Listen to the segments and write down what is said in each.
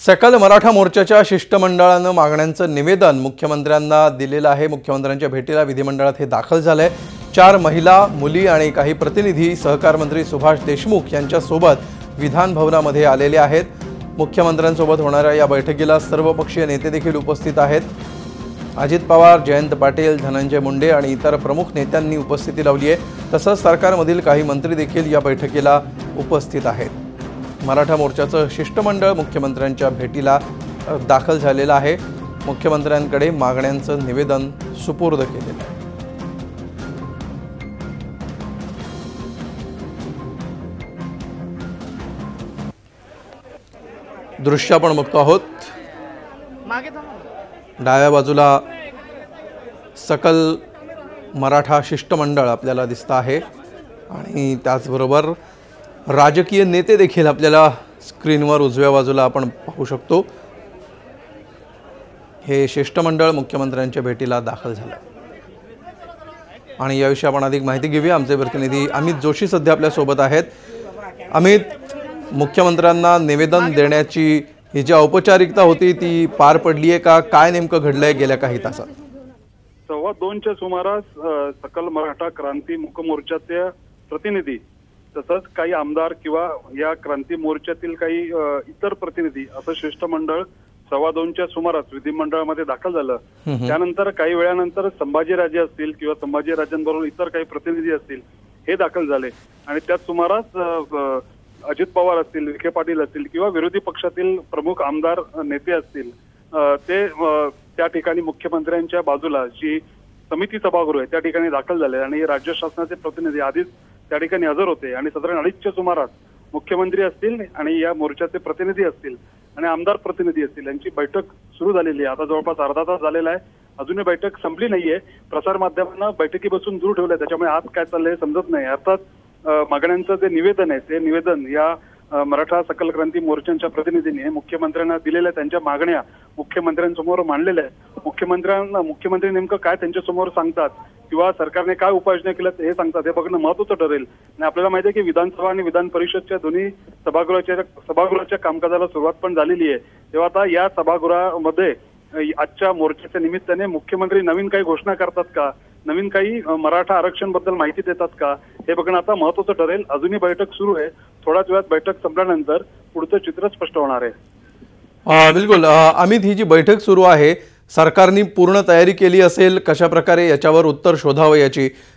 सकल मराठा मोर्चाच्या शिष्टमंडळानं मागण्यांचं निवेदन मुख्यमंत्र्यांना दिलेलं आहे। मुख्यमंत्र्यांच्या भेटीला विधिमंडळात हे दाखल झालंय। 4 महिला, मुली आणि काही प्रतिनिधी सहकार मंत्री सुभाष देशमुख यांच्या सोबत विधान भवनामध्ये आलेले आहेत। मुख्यमंत्र्यांसोबत होणाऱ्या या बैठकीला सर्वपक्षीय नेते देखील उपस्थित आहेत। अजित पवार, जयंत पाटील, धनंजय मुंडे आणि इतर प्रमुख नेत्यांनी उपस्थिती लावली आहे। तसंच सरकारमधील काही मंत्री देखील या बैठकीला उपस्थित आहेत। मराठा मोर्चाचं शिष्टमंडळ मुख्यमंत्र्यांच्या भेटीला दाखल झालेलं आहे। मुख्यमंत्र्यांकडे मागण्यांचं निवेदन सुपूर्द केलेलं आहे। दृश्य आपण बघतो आहोत। डाव्या बाजूला सकल मराठा शिष्टमंडळ आपल्याला दिसत आहे आणि त्याचबरोबर राजकीय नेते देखील आपल्याला स्क्रीनवर उजव्या बाजूला आपण पाहू शकतो। हे शिष्टमंडळ मुख्यमंत्र्यांच्या भेटीला दाखल झालं आणि याविषयी आपण अधिक माहिती घेऊया। आमचे प्रतिनिधी अमित जोशी सध्या आपल्या सोबत आहेत। अमित, मुख्यमंत्र्यांना निवेदन देण्याची ही जी औपचारिकता होती ती पार पडली आहे का? काय नेमकं घडलंय गेल्या काही तासात? 2:15च्या सुमारास सकल मराठा क्रांती मुक मोर्चाचे प्रतिनिधी तसंच काही आमदार किंवा या क्रांती मोर्चातील काही इतर प्रतिनिधी असं शिष्टमंडळ 2:15च्या सुमारास विधिमंडळामध्ये दाखल झालं। त्यानंतर काही वेळानंतर संभाजीराजे असतील किंवा संभाजीराजांबरोबर इतर काही प्रतिनिधी असतील हे दाखल झाले आणि त्याच सुमारास अजित पवार असतील, विखे पाटील असतील किंवा विरोधी पक्षातील प्रमुख आमदार नेते असतील ते त्या ठिकाणी मुख्यमंत्र्यांच्या बाजूला जी समिती सभागृह आहे त्या ठिकाणी दाखल झाले आणि राज्य शासनाचे प्रतिनिधी आधीच त्या ठिकाणी हजर होते आणि साधारण 2:30च्या सुमारास मुख्यमंत्री असतील आणि या मोर्चाचे प्रतिनिधी असतील आणि आमदार प्रतिनिधी असतील यांची बैठक सुरू झालेली आहे। आता जवळपास अर्धा तास झालेला आहे, अजूनही बैठक संपली नाहीये। प्रसार माध्यमांना बैठकीपासून दूर ठेवलंय, त्याच्यामुळे आज काय चाललंय समजत नाही। अर्थात मागण्यांचं जे निवेदन आहे ते निवेदन या मराठा सकल क्रांती मोर्चांच्या प्रतिनिधींनी मुख्यमंत्र्यांना दिलेल्या त्यांच्या मागण्या मुख्यमंत्र्यांसमोर मांडलेल्या आहेत। मुख्यमंत्री नेमकं काय त्यांच्यासमोर सांगतात किंवा सरकारने काय उपाययोजना केल्या हे सांगतात हे बघणं महत्त्वाचं ठरेल। आणि आपल्याला माहिती आहे की विधानसभा आणि विधान परिषदच्या दोन्ही सभागृहाच्या कामकाजाला सुरुवात पण झालेली आहे। तेव्हा आता या सभागृहामध्ये आजच्या मोर्चाच्या निमित्ताने मुख्यमंत्री नवीन काही घोषणा करतात का, नवीन काही मराठा आरक्षण बद्दल माहिती देतात का हे बघणं आता महत्त्वाचं ठरेल। अजूनही बैठक सुरू आहे, थोड्याच वेळात बैठक संपल्यानंतर पुढचं चित्र स्पष्ट होणार आहे। बिलकुल अमित, ही जी बैठक सुरू आहे सरकारने पूर्ण तयारी केली असेल, कशा प्रकारे याच्यावर उत्तर शोधावं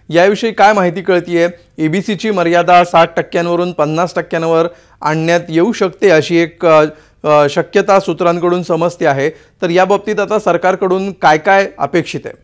याविषयी काय माहिती कळतीये? एबीसीची मर्यादा 60% 50% आणण्यात येऊ शकते अशी एक शक्यता सूत्रांकडून समजते आहे। तर या बाबतीत आता सरकारकडून काय काय अपेक्षित आहे?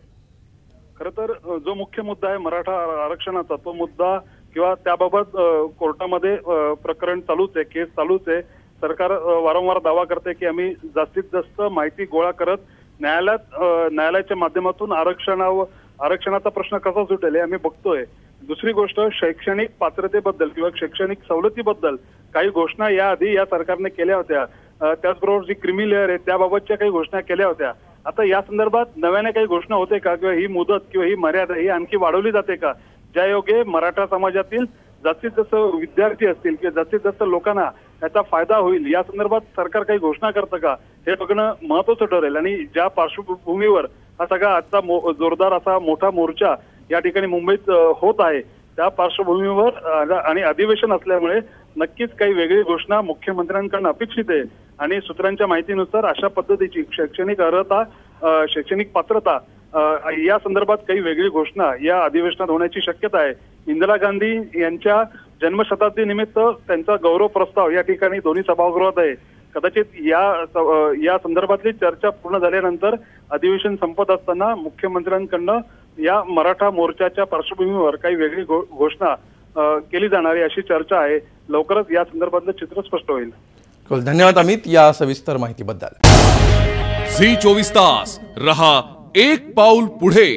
खरं तर जो मुख्य मुद्दा आहे मराठा आरक्षणाचा तो मुद्दा किंवा त्याबाबत कोर्टामध्ये प्रकरण चालूच आहे, केस चालूच आहे। सरकार वारंवार दावा करते की आम्ही जास्तीत जास्त माहिती गोळा करत न्यायालयाच्या माध्यमातून आरक्षणाचा प्रश्न कसा सुटेल हे आम्ही बघतोय। दुसरी गोष्ट, शैक्षणिक पात्रतेबद्दल किंवा शैक्षणिक सवलतीबद्दल काही घोषणा याआधी या सरकारने केल्या होत्या। त्याचबरोबर जी क्रीमी लेअर आहे त्याबाबतच्या काही घोषणा केल्या होत्या। आता या संदर्भात नव्याने काही घोषणा होते का किंवा ही मुदत किंवा ही मर्यादा ही आणखी वाढवली जाते का, ज्या योगे मराठा समाजातील जास्तीत जास्त विद्यार्थी असतील किंवा जास्तीत जास्त लोकांना याचा फायदा होईल, या संदर्भात सरकार काही घोषणा करतं का हे बघणं महत्त्वाचं ठरेल। आणि ज्या पार्श्वभूमीवर हा सगळा आजचा जोरदार असा मोठा मोर्चा या ठिकाणी मुंबईत होत आहे त्या पार्श्वभूमीवर आणि अधिवेशन असल्यामुळे नक्कीच काही वेगळी घोषणा मुख्यमंत्र्यांकडून अपेक्षित आहे। आणि सूत्रांच्या माहितीनुसार अशा पद्धतीची शैक्षणिक अर्हता, शैक्षणिक पात्रता या संदर्भात काही वेगळी घोषणा या अधिवेशनात होण्याची शक्यता आहे। इंदिरा गांधी यांच्या जन्मशताब्दी निमित्त त्यांचा गौरव प्रस्ताव या ठिकाणी दोन्ही सभागृहात आहे। कदाचित या संदर्भातली चर्चा पूर्ण झाल्यानंतर अधिवेशन संपत असताना मुख्यमंत्र्यांकडनं या मराठा मोर्चाच्या पार्श्वभूमीवर काही वेगळी घोषणा केली जाणार आहे अशी चर्चा आहे। लवकरच या संदर्भातलं चित्र स्पष्ट होईल। धन्यवाद अमित या सविस्तर माहितीबद्दल। झी 24 तास रहा एक पाऊल पुढे।